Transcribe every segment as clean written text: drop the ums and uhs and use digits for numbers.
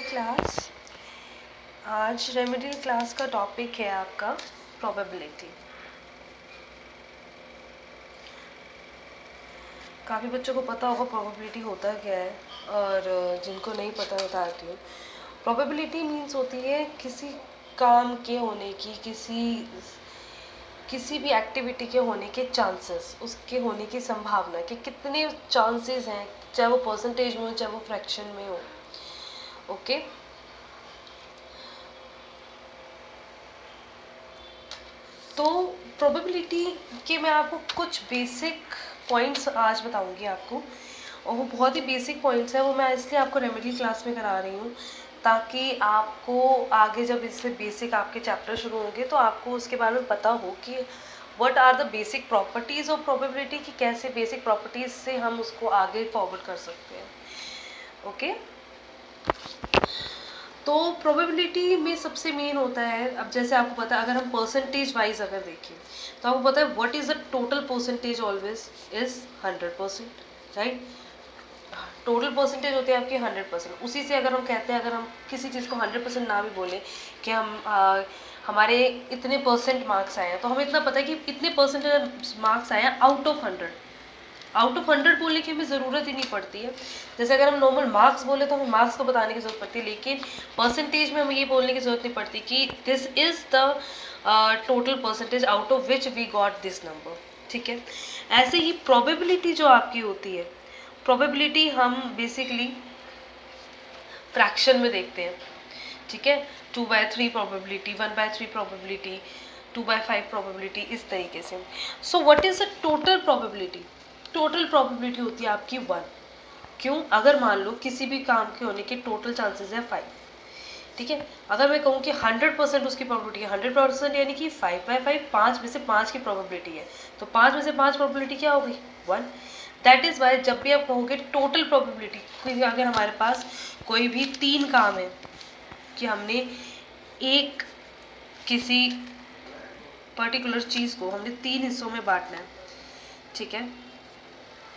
Class. आज remedial class का topic है आपका प्रोबेबिलिटी। काफ़ी बच्चों को पता होगा प्रोबेबिलिटी होता क्या है, और जिनको नहीं पता बताती हूँ। प्रोबेबिलिटी मीन्स होती है किसी काम के होने की, किसी भी एक्टिविटी के होने के चांसेस, उसके होने की संभावना कि कितने चांसेस हैं, चाहे वो परसेंटेज में हो चाहे वो फ्रैक्शन में हो। ओके तो प्रोबेबिलिटी के मैं आपको कुछ बेसिक पॉइंट्स आज बताऊंगी आपको, और वो बहुत ही बेसिक पॉइंट्स है। वो मैं इसलिए आपको रेमेडियल क्लास में करा रही हूँ ताकि आपको आगे जब इससे बेसिक आपके चैप्टर शुरू होंगे तो आपको उसके बारे में पता हो कि what are the basic properties of probability, कि कैसे बेसिक प्रॉपर्टीज से हम उसको आगे फॉरवर्ड कर सकते हैं। ओके तो प्रोबेबिलिटी में सबसे मेन होता है, अब जैसे आपको पता है, अगर हम परसेंटेज वाइज अगर देखें तो आपको पता है what is the total percentage always is 100%, right. Total percentage होती है आपकी 100%। उसी से अगर हम कहते हैं, अगर हम किसी चीज़ को 100% ना भी बोले कि हम हमारे इतने परसेंट मार्क्स आए हैं, तो हमें इतना पता है कि इतने परसेंटेज मार्क्स आए हैं आउट ऑफ 100। आउट ऑफ 100 बोलने की हमें ज़रूरत ही नहीं पड़ती है। जैसे अगर हम नॉर्मल मार्क्स बोले तो हमें मार्क्स को बताने की ज़रूरत पड़ती है, लेकिन परसेंटेज में हमें ये बोलने की ज़रूरत नहीं पड़ती कि this is the total percentage out of which we got this number. ठीक है, ऐसे ही प्रोबेबिलिटी जो आपकी होती है, प्रोबेबिलिटी हम बेसिकली फ्रैक्शन में देखते हैं। ठीक है, 2/3 प्रोबेबिलिटी, 1/3 प्रोबेबिलिटी, 2/5 प्रोबेबिलिटी, इस तरीके से। So what is the total probability? Total probability होती है आपकी 1। क्यों? अगर मान लो किसी भी काम के होने के टोटल चांसेस है 5, ठीक है। अगर मैं कहूँ कि 100% उसकी प्रोबेबिलिटी है 100%, यानी कि 5/5, 5 में से 5 की प्रोबेबिलिटी है, तो 5 में से 5 प्रोबेबिलिटी क्या हो गई? 1। दैट इज वाई जब भी आप कहोगे टोटल प्रोबेबिलिटी, क्योंकि अगर हमारे पास कोई भी 3 काम है कि हमने एक किसी पर्टिकुलर चीज को हमने 3 हिस्सों में बांटना है, ठीक है,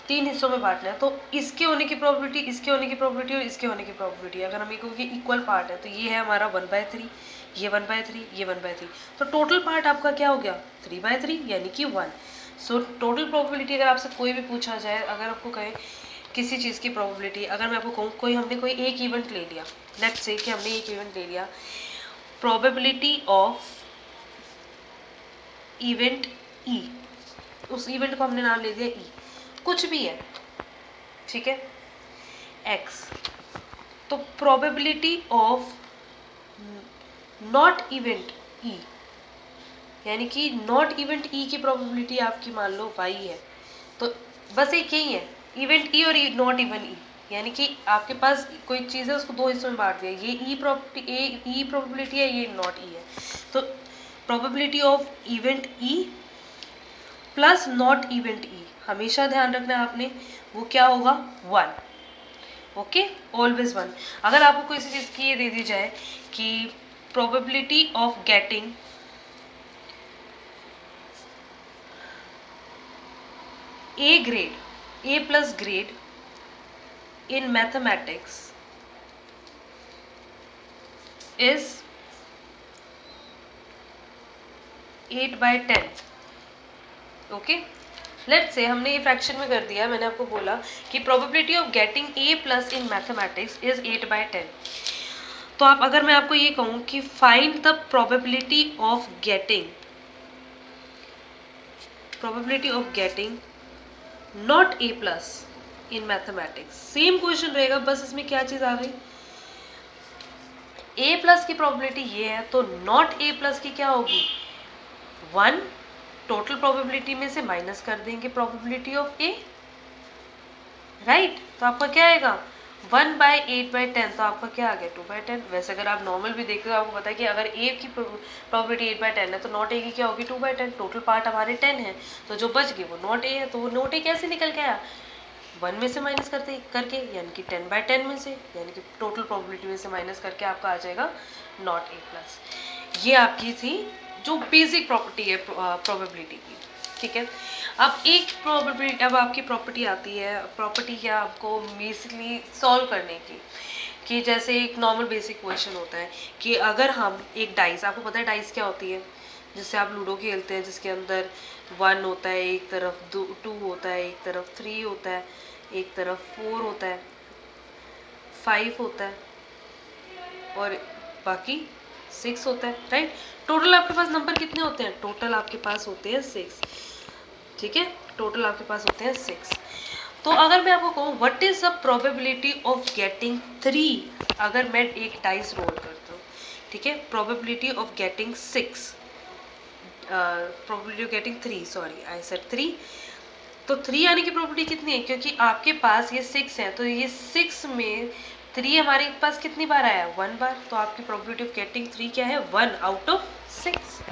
3 हिस्सों में बांटना है, तो इसके होने की प्रोबेबिलिटी, इसके होने की प्रोबेबिलिटी और इसके होने की प्रोबेबिलिटी, अगर हम ये कहोगे इक्वल पार्ट है, तो ये है हमारा 1/3, ये 1/3, ये 1/3, तो टोटल पार्ट आपका क्या हो गया? 3/3, यानी कि 1। सो टोटल प्रोबेबिलिटी अगर आपसे कोई भी पूछा जाए, अगर आपको कहे किसी चीज़ की प्रोबेबिलिटी, अगर मैं आपको कहूँ हमने कोई एक इवेंट ले लिया, लेट्स से कि हमने एक इवेंट ले लिया, प्रोबेबिलिटी ऑफ इवेंट ई, उस इवेंट को हमने नाम ले दिया ई, कुछ भी है, ठीक है, एक्स, तो probability of not event E, यानी कि नॉट इवेंट ई की प्रोबेबिलिटी आपकी मान लो वाई है, तो बस एक यही है, इवेंट ई और नॉट इवन ई, यानी कि आपके पास कोई चीज़ है उसको 2 हिस्सों में बांट दिया, ये ई प्रोबेबिलिटी है, ये नॉट ई है, तो probability of event E plus not event E, हमेशा ध्यान रखना है आपने, वो क्या होगा? 1। Okay, always 1। अगर आपको कोई चीज़ की ये दे दी जाए कि probability of getting A grade, A+ grade in mathematics is 8/10. Okay, let's say हमने ये फ्रैक्शन में कर दिया, मैंने आपको बोला कि probability of getting A+ in mathematics is 8/10। तो आप, अगर मैं आपको ये कहूँ कि find the probability of getting not A+ in mathematics, same question रहेगा, बस इसमें क्या चीज आ गई? A+ की प्रोबेबिलिटी ये है, तो नॉट A+ की क्या होगी? 1। टोटल प्रोबेबिलिटी में से माइनस कर देंगे प्रोबेबिलिटी ऑफ A, राइट, तो आपका क्या आएगा? 1/8/10, तो आपका क्या आ गया? 2/10। वैसे अगर आप नॉर्मल भी देखते हो आपको पता है कि अगर A की प्रोबेबिलिटी 8/10 है तो नॉट A की क्या होगी? 2/10। टोटल पार्ट हमारे 10 है, तो जो बच गए वो नॉट A है, तो वो नॉट A कैसे निकल के आया? 1 में से माइनस करके, यानी कि 10/10 में से, यानी कि टोटल प्रोबेबिलिटी में से माइनस करके आपका आ जाएगा नॉट A+। ये आपकी थी जो बेसिक प्रॉपर्टी है प्रोबेबिलिटी की, ठीक है। अब एक प्रोबेबिलिटी, अब आपकी प्रॉपर्टी आती है, प्रॉपर्टी क्या आपको बेसिकली सॉल्व करने की, कि जैसे एक नॉर्मल बेसिक क्वेश्चन होता है कि अगर हम एक डाइस, आपको पता है डाइस क्या होती है, जिससे आप लूडो खेलते हैं, जिसके अंदर 1 होता है एक तरफ, 2 होता है एक तरफ, 3 होता है एक तरफ, 4 होता है, 5 होता है और बाकी 6 होता है, राइट। टोटल आपके पास नंबर कितने होते हैं? टोटल आपके पास होते हैं 6, ठीक है, टोटल आपके पास होते हैं 6। तो अगर मैं आपको कहूँ what is the probability of getting 3, अगर मैं एक डाइस रोल करता हूँ, ठीक है, probability of getting 6, probability of getting 3, sorry I said 3, तो 3 आने की प्रोबेबिलिटी कितनी है? क्योंकि आपके पास ये 6 है, तो ये 6 में 3 हमारे पास कितनी बार आया? 1 बार, तो आपकी प्रोबेबिलिटी ऑफ गेटिंग 3 क्या है? 1 आउट ऑफ 6।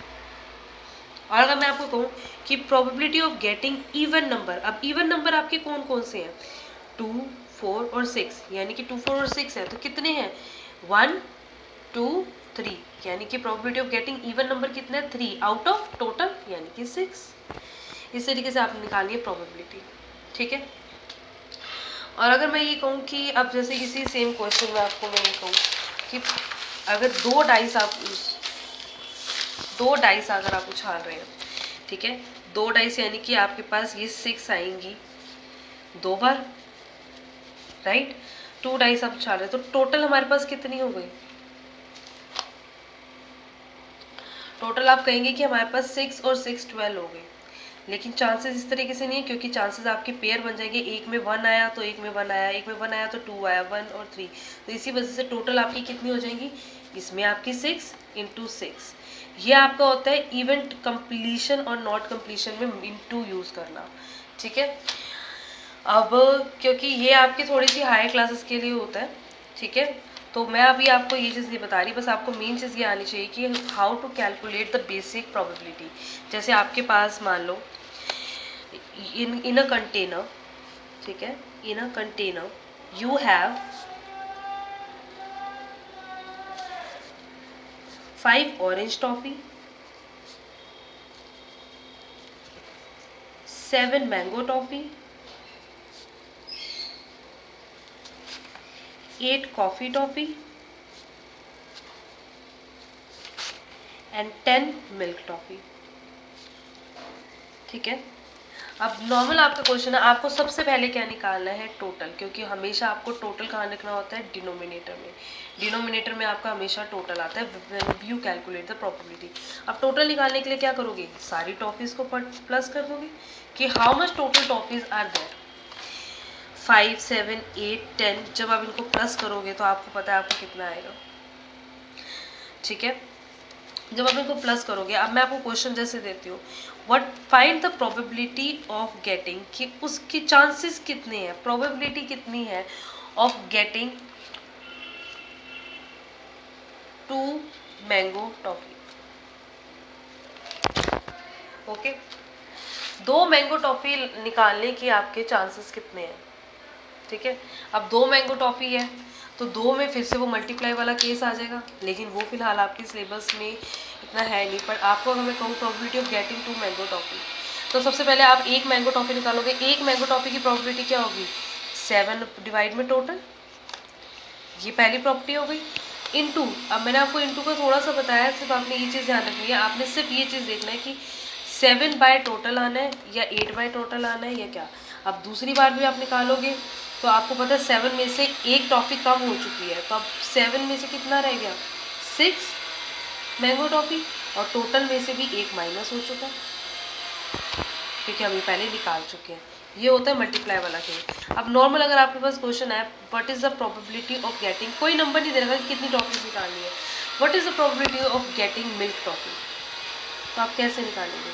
और अगर मैं आपको कहूँ कि probability of getting even number, अब इवन नंबर आपके कौन कौन से हैं? 2, 4 और 6, यानी कि 2, 4 और 6 है, तो कितने हैं? 1, 2, 3, यानी कि probability of getting even number कितना है? 3 आउट ऑफ टोटल, यानी कि 6। इस तरीके से आपने निकाली है प्रोबेबिलिटी, ठीक है। और अगर मैं ये कहूँ कि अब जैसे इसी सेम क्वेश्चन में आपको मैं ये कहूँ कि अगर दो डाइस अगर आप उछाल रहे हैं, ठीक है, 2 डाइस यानी कि आपके पास ये 6 आएंगी 2 बार, राइट। 2 डाइस आप उछाल रहे हैं, तो टोटल हमारे पास कितनी हो गई? टोटल आप कहेंगे कि हमारे पास 6 और 6 12 हो गई, लेकिन चांसेस इस तरीके से नहीं है, क्योंकि चांसेस आपके पेयर बन जाएंगे, एक में 1 आया तो एक में 1 आया, एक में 1 आया तो 2 आया, 1 और 3, तो इसी वजह से टोटल आपकी कितनी हो जाएंगी? इसमें आपकी 6 × 6, ये आपका होता है इवेंट कंप्लीशन और नॉट कंप्लीशन में इनटू यूज करना, ठीक है। अब क्योंकि ये आपकी थोड़ी सी हाई क्लासेस के लिए होता है, ठीक है, तो मैं अभी आपको ये चीज़ नहीं बता रही, बस आपको मेन चीज़ ये आनी चाहिए कि how to calculate the basic probability. जैसे आपके पास मान लो in a container, ठीक है, in a container you have 5 orange toffee, 7 mango toffee, 8 coffee toffee and 10 milk toffee, ठीक है। अब नॉर्मल आपका क्वेश्चन है, आपको सबसे पहले क्या निकालना है? टोटल, क्योंकि हमेशा आपको टोटल कहाँ लिखना होता है? डिनोमिनेटर में। डिनोमिनेटर में आपका हमेशा टोटल आता है when you calculate the probability. अब टोटल निकालने के लिए क्या करोगे? सारी टॉफीज को प्लस कर दोगे कि how much total toffees are there, 5, 7, 8, 10, जब आप इनको प्लस करोगे तो आपको पता है आपको कितना आएगा, ठीक है। जब आप इनको प्लस करोगे, अब मैं आपको क्वेश्चन जैसे देती हूँ, what find the probability of getting, कि उसकी चांसेस कितने हैं, प्रोबेबिलिटी कितनी है of getting 2 mango toffee, okay. 2 mango toffee निकालने की आपके चांसेस कितने हैं, ठीक है। अब 2 मैंगो टॉफी है तो 2 में फिर से वो मल्टीप्लाई वाला केस आ जाएगा, लेकिन वो फिलहाल आपके सिलेबस में इतना है नहीं। पर आपको अगर मैं कहूँ probability of getting 2 mango toffee, तो सबसे पहले आप 1 मैंगो टॉफी निकालोगे। 1 मैंगो टॉफी की प्रोबेबिलिटी क्या होगी? 7 डिवाइड में टोटल, ये पहली प्रॉपर्टी हो गई, इनटू, अब मैंने आपको इनटू का थोड़ा सा बताया, सिर्फ आपने ये चीज़ ध्यान रखनी है, आपने सिर्फ ये चीज़ देखना है कि 7 बाय टोटल आना है या 8 बाय टोटल आना है या क्या। अब दूसरी बार भी आप निकालोगे तो आपको पता है 7 में से एक टॉफी कम हो चुकी है, तो अब 7 में से कितना रह गया? 6 मैंगो टॉफी, और टोटल में से भी एक माइनस हो चुका है, क्योंकि हम ये पहले निकाल चुके हैं। ये होता है मल्टीप्लाई वाला केस। अब नॉर्मल अगर आपके पास क्वेश्चन है what is the probability of getting, कोई नंबर नहीं दे रखा कि कितनी टॉफीज निकालनी है, what is the probability of getting milk toffee, तो आप कैसे निकालेंगे?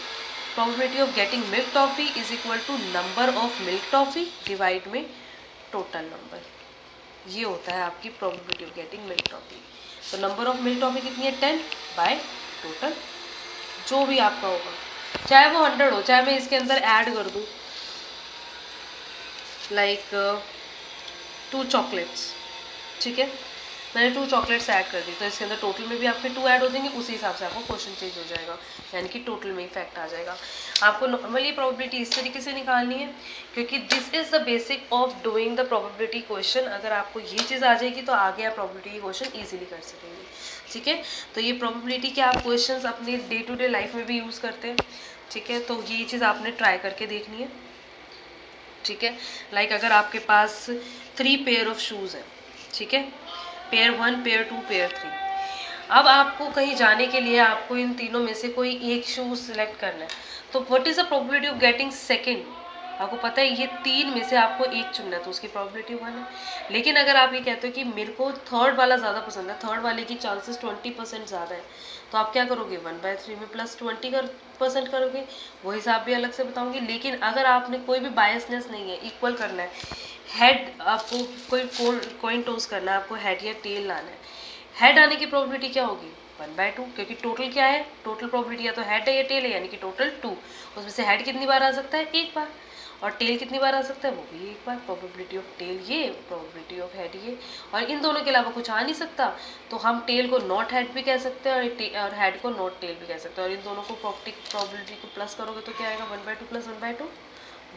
Probability of getting milk toffee is equal to number of milk toffee divide में टोटल नंबर, ये होता है आपकी probability of getting milk toffee. तो नंबर ऑफ मिल्क टॉफी कितनी है? 10 बाय टोटल, जो भी आपका होगा, चाहे वो 100 हो, चाहे मैं इसके अंदर ऐड कर दूँ लाइक 2 चॉकलेट्स, ठीक है, मैंने 2 चॉकलेट्स ऐड कर दी, तो इसके अंदर टोटल में भी आपके 2 ऐड हो जाएंगे, उसी हिसाब से आपको क्वेश्चन चेंज हो जाएगा, यानी कि टोटल में इफेक्ट आ जाएगा। आपको नॉर्मली प्रोबेबिलिटी इस तरीके से निकालनी है, क्योंकि this is the basic of doing the probability question. अगर आपको ये चीज़ आ जाएगी तो आगे आप प्रोबेबिलिटी क्वेश्चन ईजिली कर सकेंगे, ठीक है। तो ये प्रोबेबिलिटी के आप क्वेश्चंस अपने डे टू डे लाइफ में भी यूज़ करते हैं, ठीक है। तो ये चीज़ आपने ट्राई करके देखनी है, ठीक है। लाइक अगर आपके पास 3 पेयर ऑफ शूज़ हैं, ठीक है, पेयर 1, पेयर 2, पेयर 3। अब आपको कहीं जाने के लिए आपको इन तीनों में से कोई एक शूज सिलेक्ट करना है, तो what is the probability of getting second? आपको पता है ये 3 में से आपको एक चुनना है, तो उसकी प्रोबेबिलिटी 1 है। लेकिन अगर आप ये कहते हो कि मेरे को थर्ड वाला ज़्यादा पसंद है, थर्ड वाले की चांसेस 20% ज़्यादा है, तो आप क्या करोगे, 1/3 में प्लस 20% करोगे। वो हिसाब भी अलग से बताऊंगी। लेकिन अगर आपने कोई भी बायसनेस नहीं है, इक्वल करना है, हेड आपको कोई कॉइन टॉस करना है, आपको हेड या टेल लाना है, हेड आने की प्रोबेबिलिटी क्या होगी, 1/2, क्योंकि टोटल क्या है, टोटल प्रोबेबिलिटी या तो हेड है या टेल है, यानी कि टोटल 2। उसमें से हेड कितनी बार आ सकता है, एक बार, और टेल कितनी बार आ सकता है, वो भी एक बार। प्रोबेबिलिटी ऑफ टेल ये, प्रोबेबिलिटी ऑफ हेड ये, और इन दोनों के अलावा कुछ आ नहीं सकता, तो हम टेल को नॉट हेड भी कह सकते हैं और हेड को नॉट टेल भी कह सकते हैं। और इन दोनों को प्रोबेबिलिटी को प्लस करोगे तो क्या आएगा, 1/2 प्लस 1/2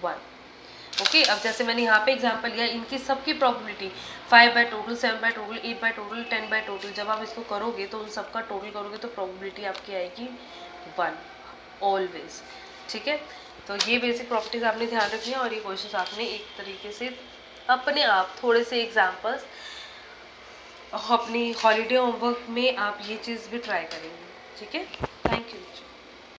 1। ओके, अब जैसे मैंने यहाँ पे एग्जांपल लिया, इनकी सबकी प्रोबेबिलिटी 5/टोटल, 7/टोटल, 8/टोटल, 10/टोटल, जब आप इसको करोगे तो उन सबका टोटल करोगे तो प्रोबेबिलिटी आपकी आएगी 1 ऑलवेज, ठीक है। तो ये बेसिक प्रॉपर्टीज आपने ध्यान रखनी है, और ये क्वेश्चंस आपने एक तरीके से अपने आप थोड़े से एग्जाम्पल्स अपनी हॉलीडे होमवर्क में आप ये चीज़ भी ट्राई करेंगे, ठीक है।